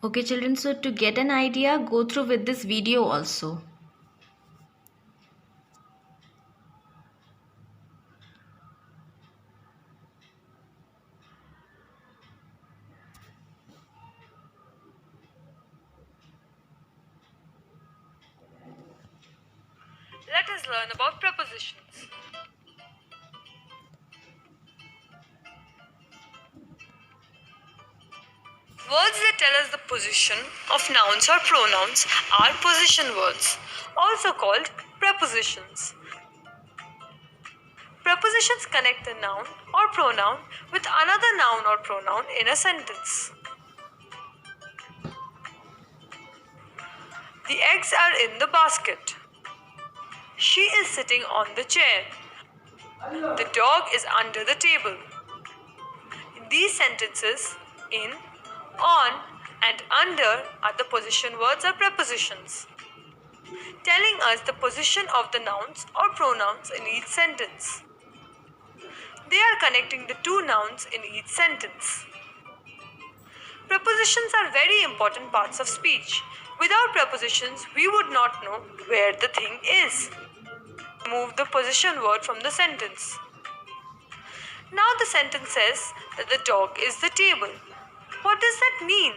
Okay, children, so to get an idea, go through with this video also. Let us learn about prepositions. Words that tell us the position of nouns or pronouns are position words, also called prepositions. Prepositions connect a noun or pronoun with another noun or pronoun in a sentence. The eggs are in the basket. She is sitting on the chair. The dog is under the table. In these sentences, in, on, and under are the position words or prepositions, telling us the position of the nouns or pronouns in each sentence. They are connecting the two nouns in each sentence. Prepositions are very important parts of speech. Without prepositions, we would not know where the thing is. Remove the position word from the sentence. Now the sentence says that the dog is the table. What does that mean?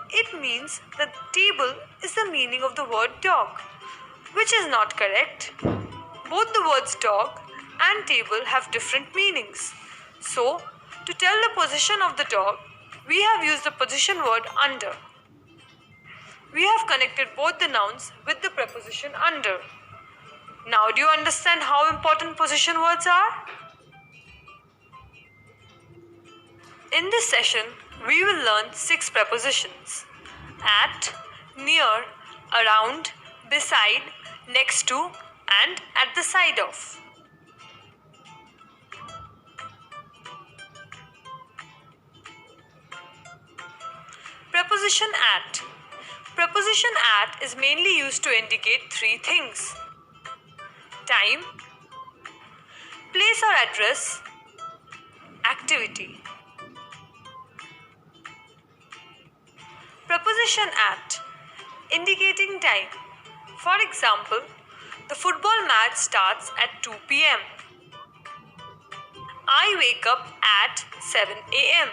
It means that table is the meaning of the word dog, which is not correct. Both the words dog and table have different meanings. So, to tell the position of the dog, we have used the position word under. We have connected both the nouns with the preposition under. Now, do you understand how important position words are? In this session, we will learn 6 prepositions: at, near, around, beside, next to, and at the side of. Preposition at. Preposition at is mainly used to indicate 3 things: time, place or address, activity. Preposition at, indicating time. For example, the football match starts at 2 p.m. I wake up at 7 a.m.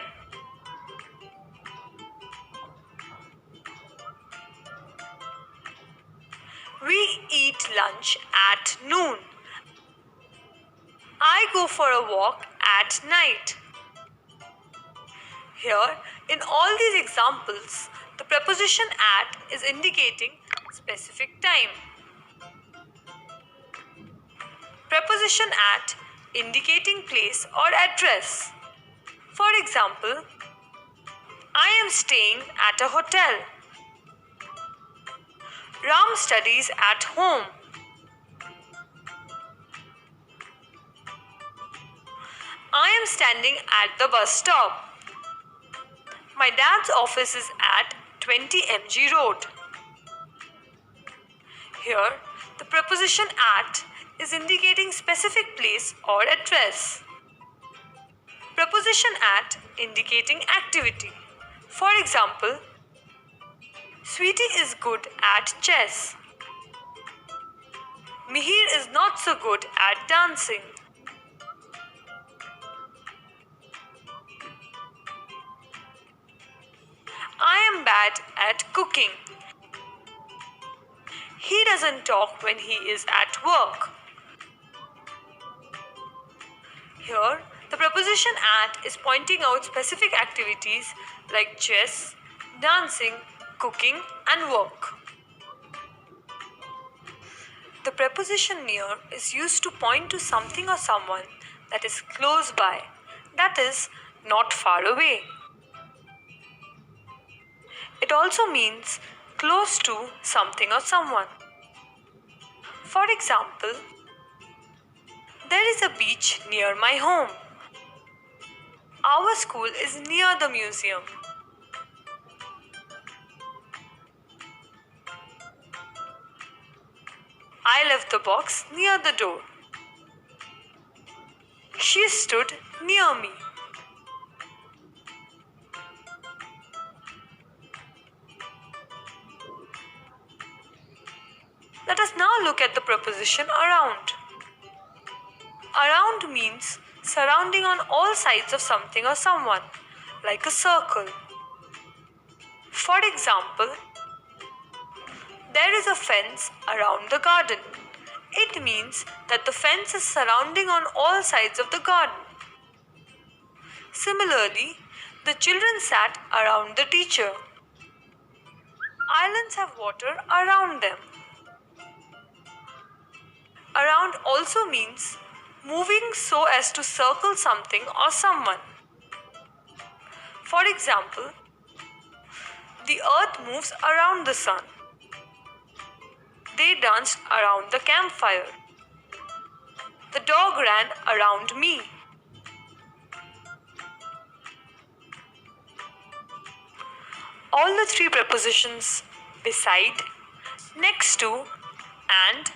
We eat lunch at noon. I go for a walk at night. Here, in all these examples, the preposition at is indicating specific time. Preposition at, indicating place or address. For example, I am staying at a hotel. Ram studies at home. I am standing at the bus stop. My dad's office is at 20 MG Road. Here, the preposition at is indicating specific place or address. Preposition at indicating activity. For example, Sweetie is good at chess. Mihir is not so good at dancing. I am bad at cooking. He doesn't talk when he is at work. Here, the preposition at is pointing out specific activities like chess, dancing, cooking, and work. The preposition near is used to point to something or someone that is close by, that is, not far away. It also means close to something or someone. For example, there is a beach near my home. Our school is near the museum. I left the box near the door. She stood near me. Let us now look at the preposition around. Around means surrounding on all sides of something or someone, like a circle. For example, there is a fence around the garden. It means that the fence is surrounding on all sides of the garden. Similarly, the children sat around the teacher. Islands have water around them. Around also means moving so as to circle something or someone. For example, the earth moves around the sun. They danced around the campfire. The dog ran around me. All the three prepositions beside, next to, and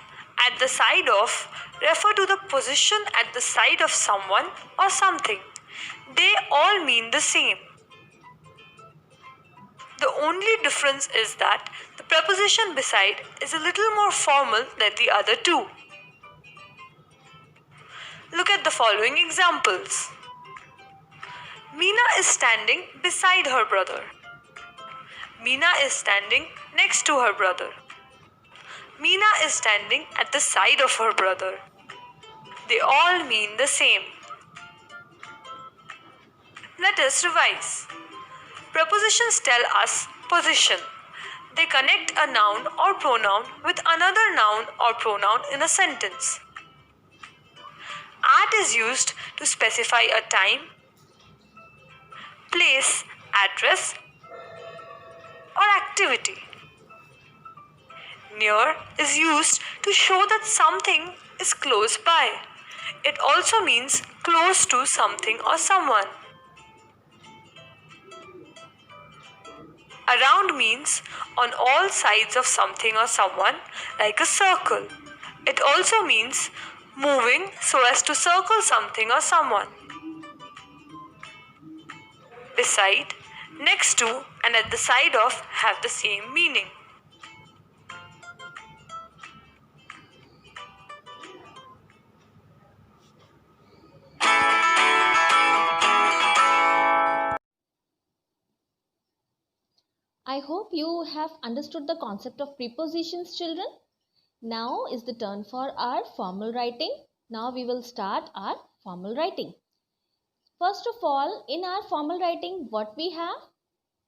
at the side of refer to the position at the side of someone or something. They all mean the same. The only difference is that the preposition beside is a little more formal than the other two. Look at the following examples. Meena is standing beside her brother. Meena is standing next to her brother. Meena is standing at the side of her brother. They all mean the same. Let us revise. Prepositions tell us position. They connect a noun or pronoun with another noun or pronoun in a sentence. At is used to specify a time, place, address, or activity. Near is used to show that something is close by. It also means close to something or someone. Around means on all sides of something or someone, like a circle. It also means moving so as to circle something or someone. Beside, next to, and at the side of have the same meaning. I hope you have understood the concept of prepositions, children. Now is the turn for our formal writing. Now we will start our formal writing. First of all, in our formal writing, what we have?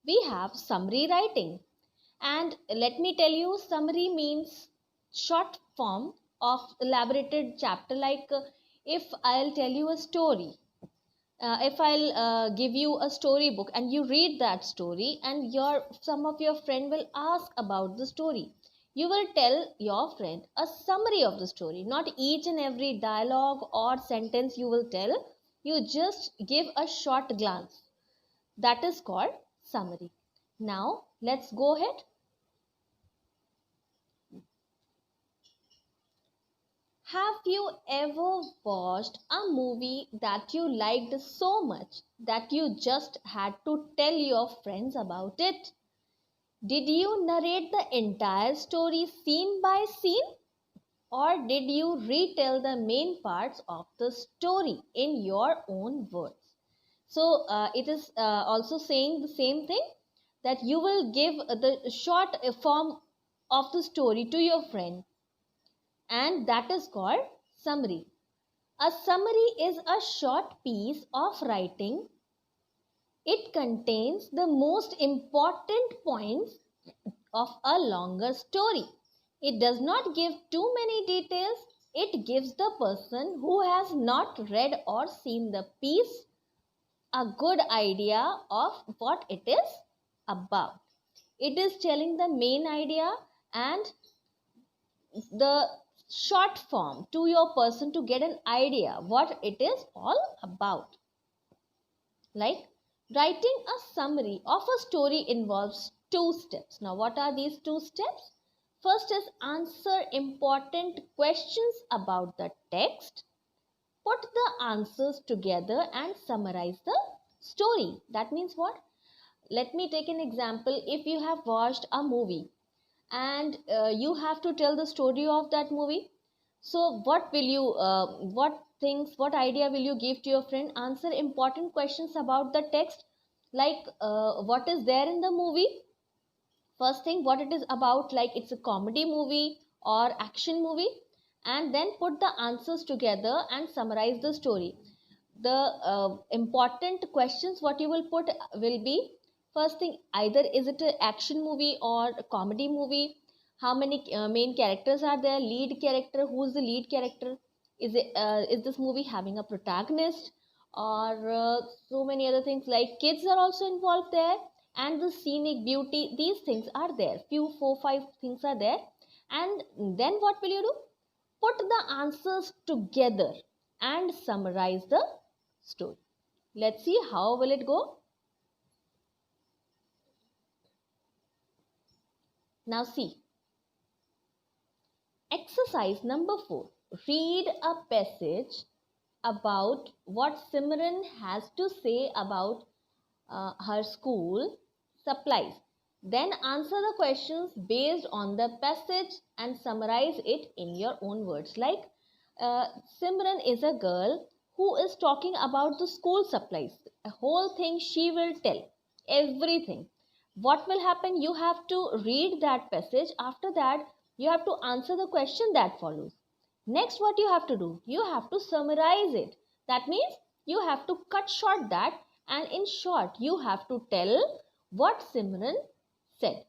We have summary writing. And let me tell you, summary means short form of elaborated chapter, like if I'll tell you a story. If I'll give you a storybook and you read that story, and some of your friend will ask about the story, you will tell your friend a summary of the story, not each and every dialogue or sentence you will tell. You just give a short glance. That is called summary. Now let's go ahead. Have you ever watched a movie that you liked so much that you just had to tell your friends about it? Did you narrate the entire story scene by scene? Or did you retell the main parts of the story in your own words? So it is also saying the same thing, that you will give the short form of the story to your friend, and that is called summary. A summary is a short piece of writing. It contains the most important points of a longer story. It does not give too many details. It gives the person who has not read or seen the piece a good idea of what it is about. It is telling the main idea and the short form to your person to get an idea what it is all about. Like, writing a summary of a story involves 2 steps. Now, what are these 2 steps? First is answer important questions about the text. Put the answers together and summarize the story. That means what? Let me take an example. If you have watched a movie and you have to tell the story of that movie. So what will you what idea will you give to your friend? Answer important questions about the text, like what is there in the movie. First thing, what it is about, like it's a comedy movie or action movie, and then put the answers together and summarize the story. The important questions what you will put will be, first thing, either is it an action movie or a comedy movie, how many main characters are there, lead character, who is the lead character, is this movie having a protagonist, or so many other things, like kids are also involved there, and the scenic beauty, these things are there, few 4 5 things are there. And then what will you do? Put the answers together and summarize the story. Let's see how will it go. Now see, exercise number 4. Read a passage about what Simran has to say about her school supplies. Then answer the questions based on the passage and summarize it in your own words. Like Simran is a girl who is talking about the school supplies. A whole thing she will tell. Everything. What will happen? You have to read that passage. After that, you have to answer the question that follows. Next, what you have to do? You have to summarize it. That means you have to cut short that, and in short, you have to tell what Simran said.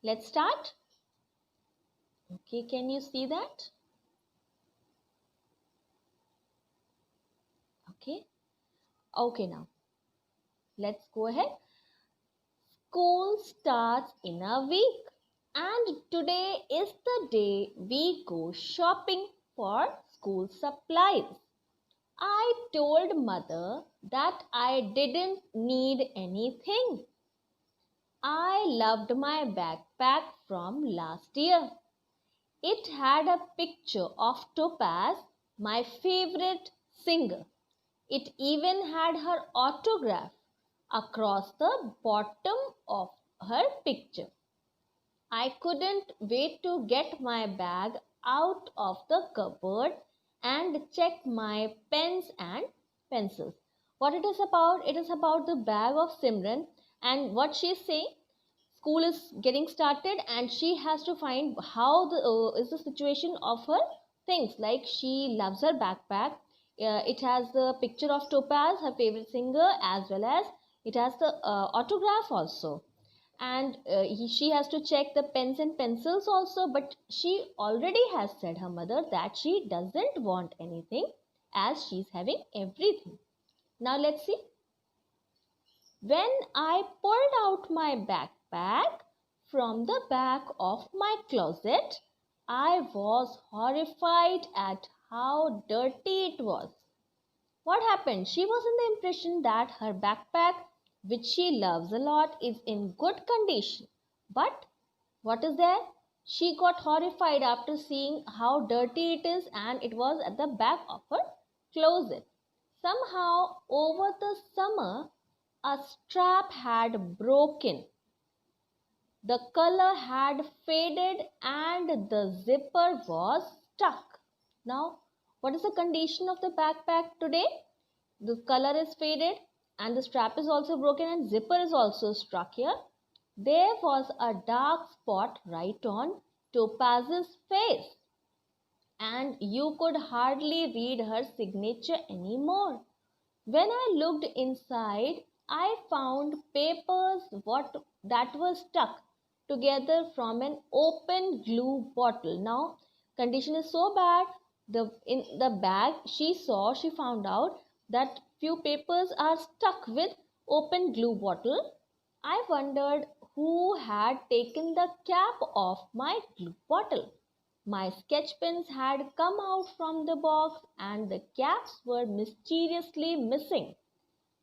Let's start. Okay, can you see that? Okay, now let's go ahead. School starts in a week, and today is the day we go shopping for school supplies. I told mother that I didn't need anything. I loved my backpack from last year. It had a picture of Topaz, my favorite singer. It even had her autograph across the bottom of her picture. I couldn't wait to get my bag out of the cupboard and check my pens and pencils. What it is about? It is about the bag of Simran, and what she is saying, school is getting started and she has to find how is the situation of her things. Like she loves her backpack. It has the picture of Topaz, her favorite singer, as well as it has the autograph also. And she has to check the pens and pencils also, but she already has said her mother that she doesn't want anything as she's having everything. Now let's see. When I pulled out my backpack from the back of my closet, I was horrified at how dirty it was. What happened? She was in the impression that her backpack, which she loves a lot, is in good condition. But what is there? She got horrified after seeing how dirty it is, and it was at the back of her closet. Somehow, over the summer, a strap had broken. The color had faded and the zipper was stuck. Now, what is the condition of the backpack today? The color is faded and the strap is also broken and zipper is also stuck here. There was a dark spot right on Topaz's face, and you could hardly read her signature anymore. When I looked inside, I found papers that were stuck together from an open glue bottle. Now, condition is so bad. In the bag she found out that few papers are stuck with open glue bottle. I wondered who had taken the cap off my glue bottle. My sketch pens had come out from the box and the caps were mysteriously missing.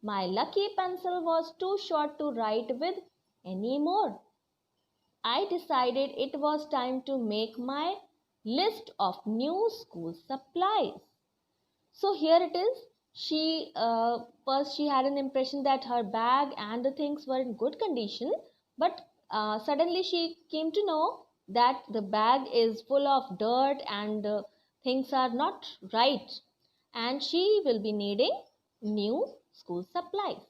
My lucky pencil was too short to write with anymore. I decided it was time to make my list of new school supplies. So here it is. First she had an impression that her bag and the things were in good condition, but suddenly she came to know that the bag is full of dirt and things are not right, and she will be needing new school supplies.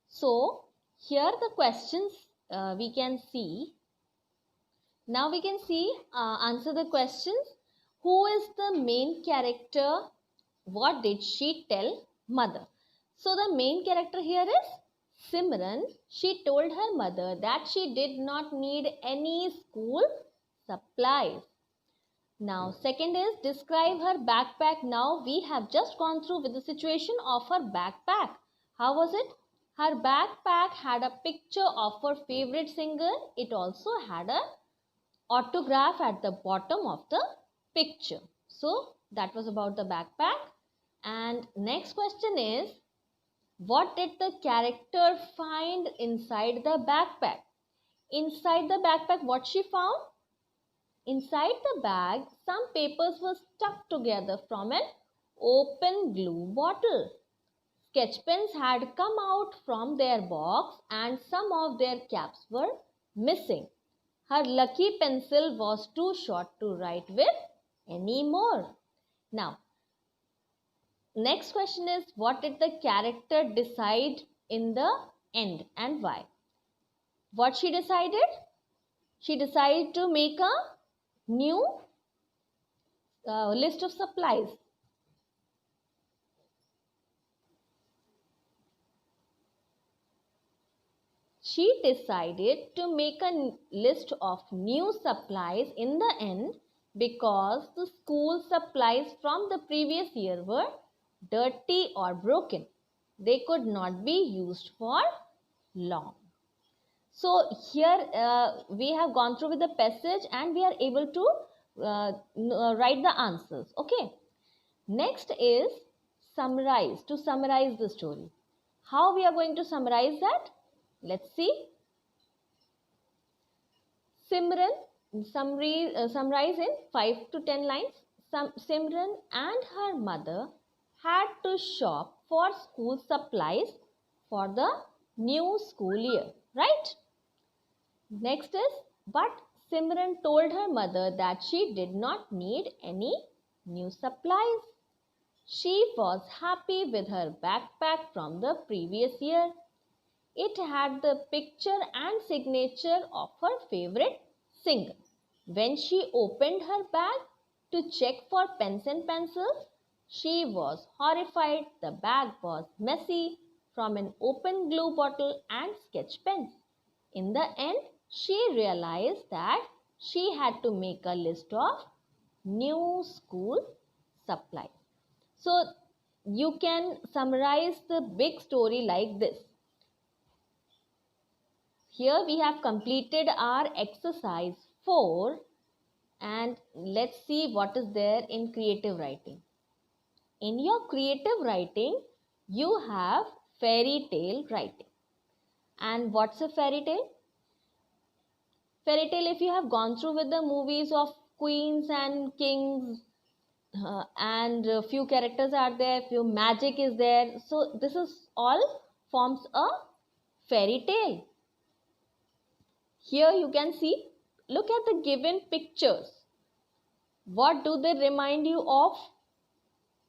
So here the questions we can see. Now we can see answer the questions. Who is the main character? What did she tell mother? So the main character here is Simran. She told her mother that she did not need any school supplies. Now second is describe her backpack. Now we have just gone through with the situation of her backpack. How was it? Her backpack had a picture of her favorite singer. It also had a autograph at the bottom of the picture. So that was about the backpack. And next question is, what did the character find inside the backpack? Inside the backpack, what she found? Inside the bag, some papers were stuck together from an open glue bottle. Sketch pens had come out from their box and some of their caps were missing. Her lucky pencil was too short to write with anymore. Now, next question is, what did the character decide in the end and why? What she decided? She decided to make a new list of supplies. She decided to make a list of new supplies in the end because the school supplies from the previous year were dirty or broken. They could not be used for long. So here we have gone through with the passage and we are able to write the answers. Okay. Next is summarize. To summarize the story. How we are going to summarize that? Let's see. Simran, summarize in 5 to 10 lines. Simran and her mother had to shop for school supplies for the new school year, right? Next is, but Simran told her mother that she did not need any new supplies. She was happy with her backpack from the previous year. It had the picture and signature of her favorite singer. When she opened her bag to check for pens and pencils, she was horrified. The bag was messy from an open glue bottle and sketch pens. In the end, she realized that she had to make a list of new school supplies. So you can summarize the big story like this. Here we have completed our exercise 4 and let's see what is there in creative writing. In your creative writing, you have fairy tale writing. And what's a fairy tale? Fairy tale, if you have gone through with the movies of queens and kings and a few characters are there, few magic is there. So this is all forms a fairy tale. Here you can see, look at the given pictures. What do they remind you of?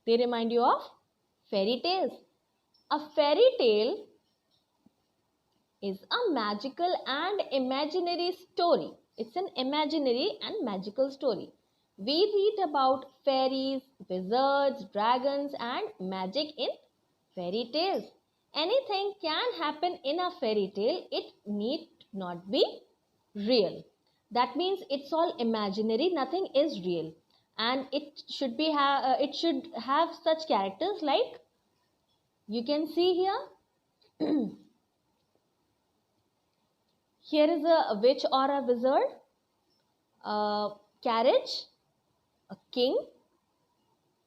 They remind you of fairy tales. A fairy tale is a magical and imaginary story. It's an imaginary and magical story. We read about fairies, wizards, dragons and magic in fairy tales. Anything can happen in a fairy tale. It need not be real. That means it's all imaginary. Nothing is real, and it should be it should have such characters like you can see here. Here is a witch or a wizard, a carriage, a king,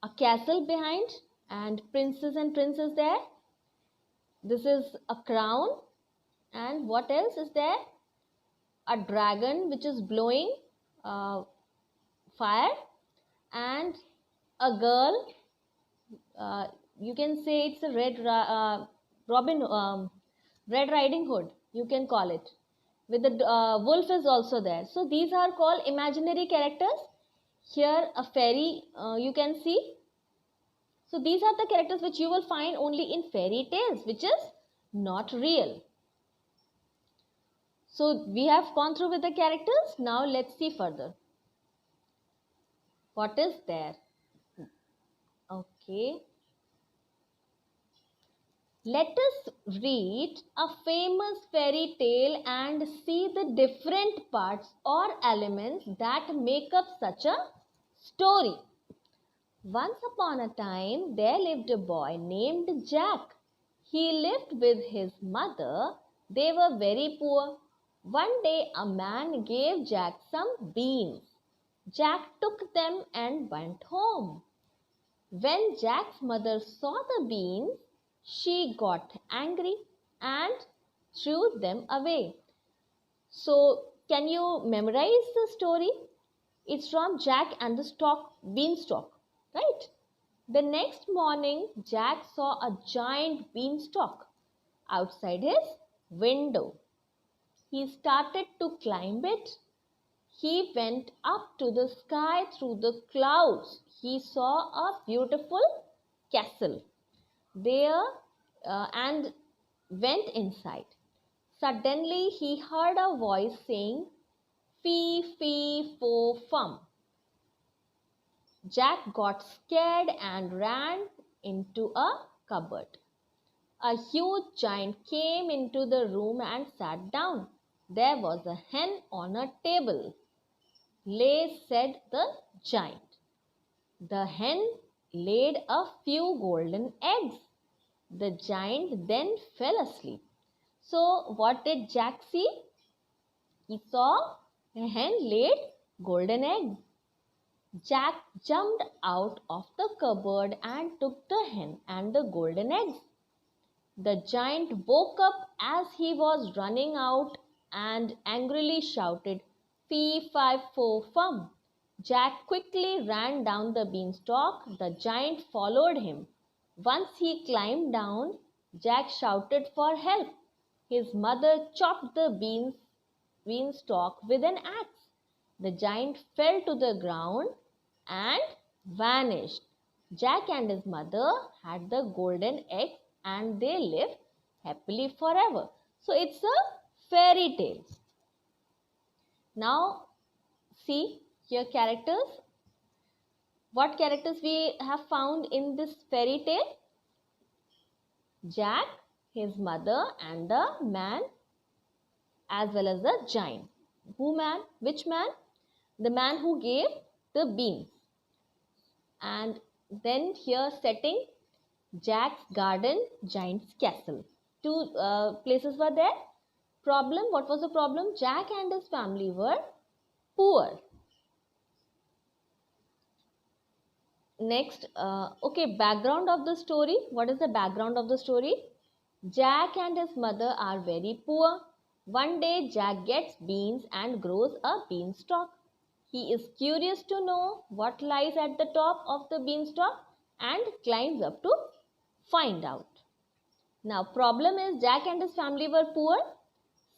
a castle behind, and princes and princess there. This is a crown, and what else is there? A dragon which is blowing fire, and a girl. You can say it's a Red Riding Hood. You can call it. with the wolf is also there. So these are called imaginary characters. Here a fairy you can see. So these are the characters which you will find only in fairy tales, which is not real. So we have gone through with the characters. Now let's see further. What is there? Okay. Let us read a famous fairy tale and see the different parts or elements that make up such a story. Once upon a time, there lived a boy named Jack. He lived with his mother. They were very poor. One day, a man gave Jack some beans. Jack took them and went home. When Jack's mother saw the beans, she got angry and threw them away. So, can you memorize the story? It's from Jack and the beanstalk, right? The next morning, Jack saw a giant beanstalk outside his window. He started to climb it. He went up to the sky through the clouds. He saw a beautiful castle there and went inside. Suddenly, he heard a voice saying, "Fee, fee, fo, fum." Jack got scared and ran into a cupboard. A huge giant came into the room and sat down. There was a hen on a table. "Lay," said the giant. The hen laid a few golden eggs. The giant then fell asleep. So what did Jack see? He saw a hen laid golden egg. Jack jumped out of the cupboard and took the hen and the golden eggs. The giant woke up as he was running out and angrily shouted, "Fee, fi, fo, fum." Jack quickly ran down the beanstalk. The giant followed him. Once he climbed down, Jack shouted for help. His mother chopped the beanstalk with an axe. The giant fell to the ground and vanished. Jack and his mother had the golden egg and they lived happily forever. So it's a fairy tale. Now see here characters. What characters we have found in this fairy tale? Jack, his mother and the man as well as the giant. Who man? Which man? The man who gave the beans. And then here setting Jack's garden, giant's castle. Two places were there. Problem, what was the problem? Jack and his family were poor. Next, background of the story. What is the background of the story? Jack and his mother are very poor. One day, Jack gets beans and grows a beanstalk. He is curious to know what lies at the top of the beanstalk and climbs up to find out. Now, problem is Jack and his family were poor.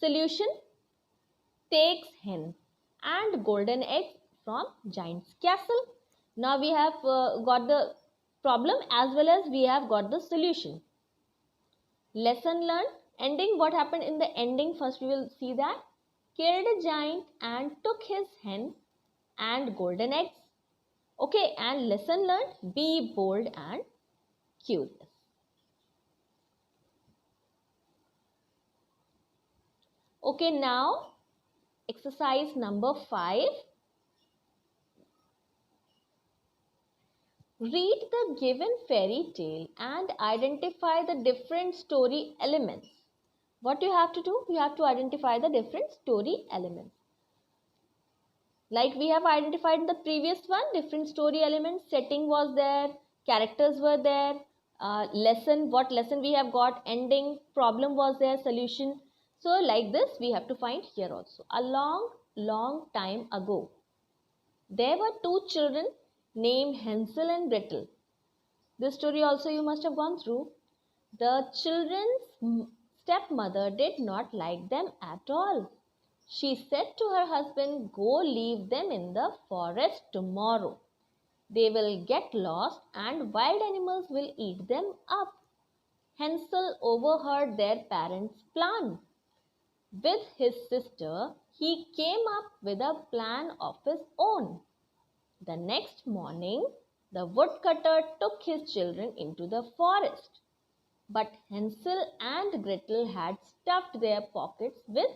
Solution: takes hen and golden eggs from giant's castle. Now we have got the problem as well as we have got the solution. Lesson learned. Ending, what happened in the ending? First we will see that. Killed a giant and took his hen and golden eggs. Okay, and lesson learned, be bold and curious. Okay, now exercise number 5. Read the given fairy tale and identify the different story elements. What you have to do? You have to identify the different story elements. Like we have identified in the previous one, different story elements, setting was there, characters were there, lesson, what lesson we have got, ending, problem was there, solution. So like this we have to find here also. A long time ago, there were two children named Hansel and Gretel. This story also you must have gone through. The children's stepmother did not like them at all. She said to her husband, "Go leave them in the forest tomorrow. They will get lost and wild animals will eat them up." Hansel overheard their parents' plan. With his sister, he came up with a plan of his own. The next morning, the woodcutter took his children into the forest. But Hansel and Gretel had stuffed their pockets with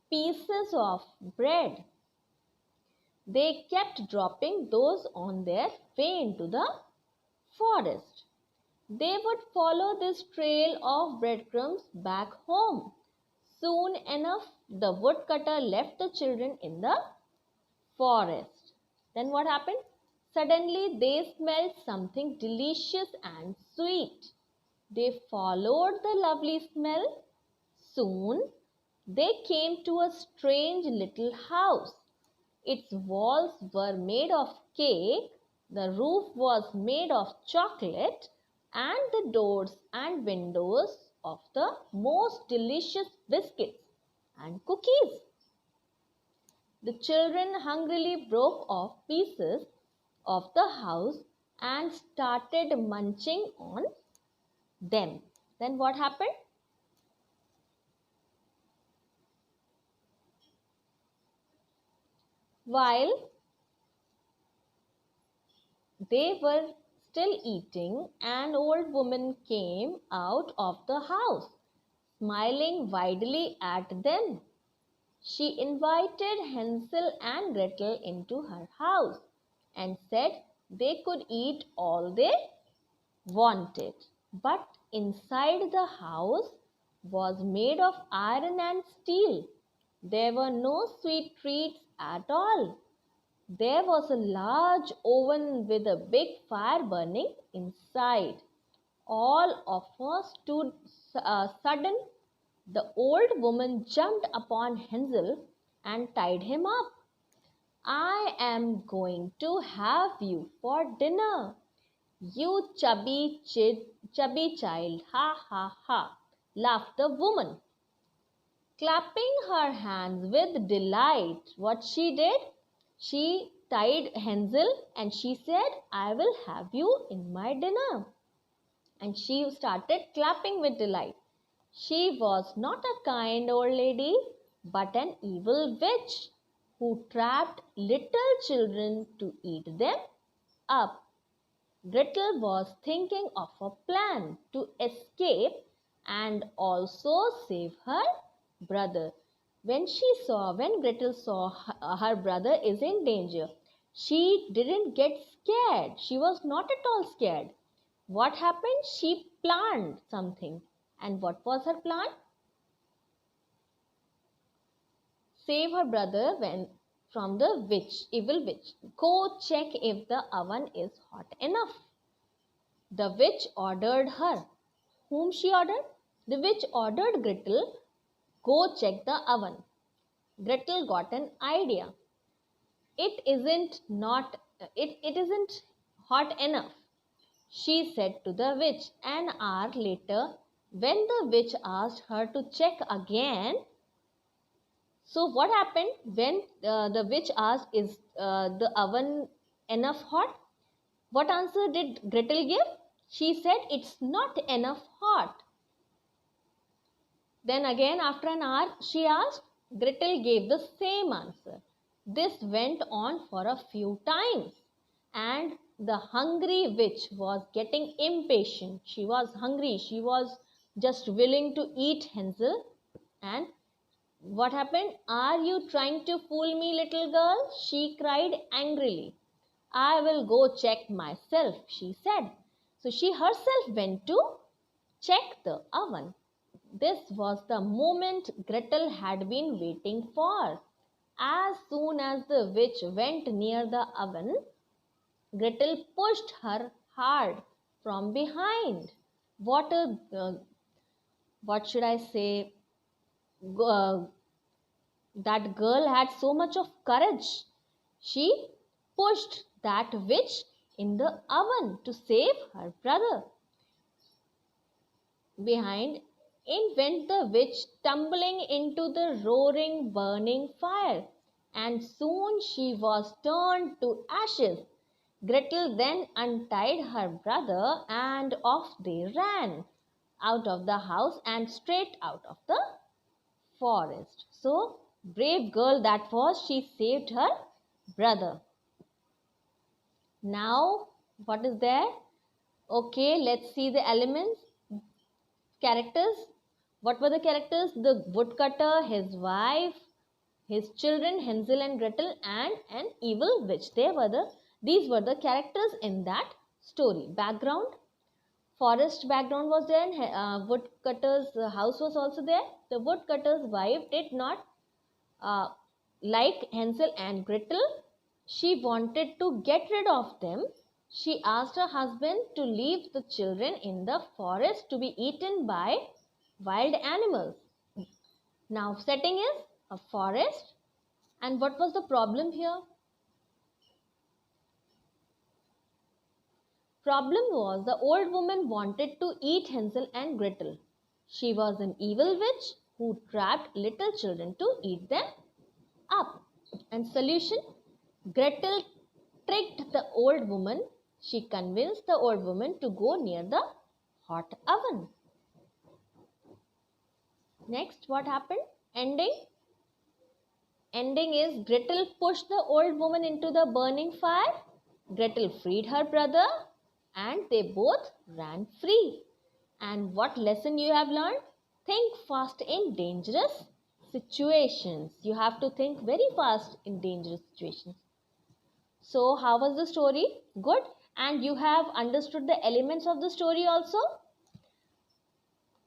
pieces of bread. They kept dropping those on their way into the forest. They would follow this trail of breadcrumbs back home. Soon enough, the woodcutter left the children in the forest. Then what happened? Suddenly they smelled something delicious and sweet. They followed the lovely smell. Soon they came to a strange little house. Its walls were made of cake, the roof was made of chocolate, and the doors and windows of the most delicious biscuits and cookies. The children hungrily broke off pieces of the house and started munching on them. Then what happened? While they were still eating, an old woman came out of the house, smiling widely at them. She invited Hansel and Gretel into her house and said they could eat all they wanted. But inside the house was made of iron and steel. There were no sweet treats at all. There was a large oven with a big fire burning inside. All of us stood sudden. The old woman jumped upon Hansel and tied him up. "I am going to have you for dinner, you chubby child, ha ha ha," laughed the woman. Clapping her hands with delight, what she did? She tied Hansel and she said, "I will have you in my dinner." And she started clapping with delight. She was not a kind old lady, but an evil witch who trapped little children to eat them up. Gretel was thinking of a plan to escape and also save her brother. When Gretel saw her brother is in danger, she didn't get scared. She was not at all scared. What happened? She planned something. And what was her plan? Save her brother from the evil witch. "Go check if the oven is hot enough." The witch ordered her. Whom she ordered? The witch ordered Gretel, "Go check the oven." Gretel got an idea. It isn't hot enough," she said to the witch. An hour later, when the witch asked her to check again, so what happened when the witch asked, "Is the oven enough hot?" What answer did Gretel give? She said, "It's not enough hot." Then again after an hour she asked. Gretel gave the same answer. This went on for a few times, and the hungry witch was getting impatient. She was hungry. She was just willing to eat Hansel. And what happened? "Are you trying to fool me, little girl?" she cried angrily. "I will go check myself," she said. So she herself went to check the oven. This was the moment Gretel had been waiting for. As soon as the witch went near the oven, Gretel pushed her hard from behind. What should I say? Uh, that girl had so much of courage. She pushed that witch in the oven to save her brother. Behind, In went the witch, tumbling into the roaring, burning fire, and soon she was turned to ashes. Gretel then untied her brother, and off they ran out of the house and straight out of the forest. So, brave girl that was, she saved her brother. Now, what is there? Okay, let's see the elements. Characters. What were the characters? The woodcutter, his wife, his children Hansel and Gretel, and an evil witch. These were the characters in that story. Background. Forest background was there, and woodcutter's house was also there. The woodcutter's wife did not like Hansel and Gretel. She wanted to get rid of them. She asked her husband to leave the children in the forest to be eaten by wild animals. Now, setting is a forest. And what was the problem here? Problem was the old woman wanted to eat Hansel and Gretel. She was an evil witch who trapped little children to eat them up. And solution? Gretel tricked the old woman. She convinced the old woman to go near the hot oven. Next, what happened? Ending. Ending is Gretel pushed the old woman into the burning fire. Gretel freed her brother and they both ran free. And what lesson you have learned? Think fast in dangerous situations. You have to think very fast in dangerous situations. So, how was the story? Good. And you have understood the elements of the story also?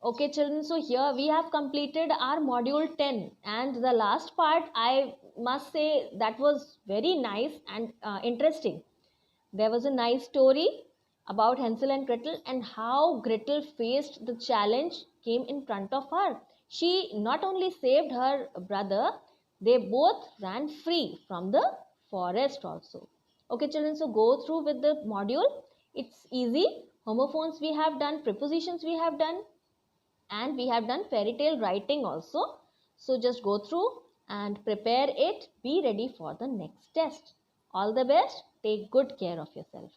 Okay, children, so here we have completed our module 10, and the last part, I must say, that was very nice and interesting. There was a nice story about Hansel and Gretel and how Gretel faced the challenge came in front of her. She not only saved her brother, they both ran free from the forest also. Okay, children, so go through with the module. It's easy. Homophones we have done, prepositions we have done, and we have done fairy tale writing also. So just go through and prepare it. Be ready for the next test. All the best. Take good care of yourself.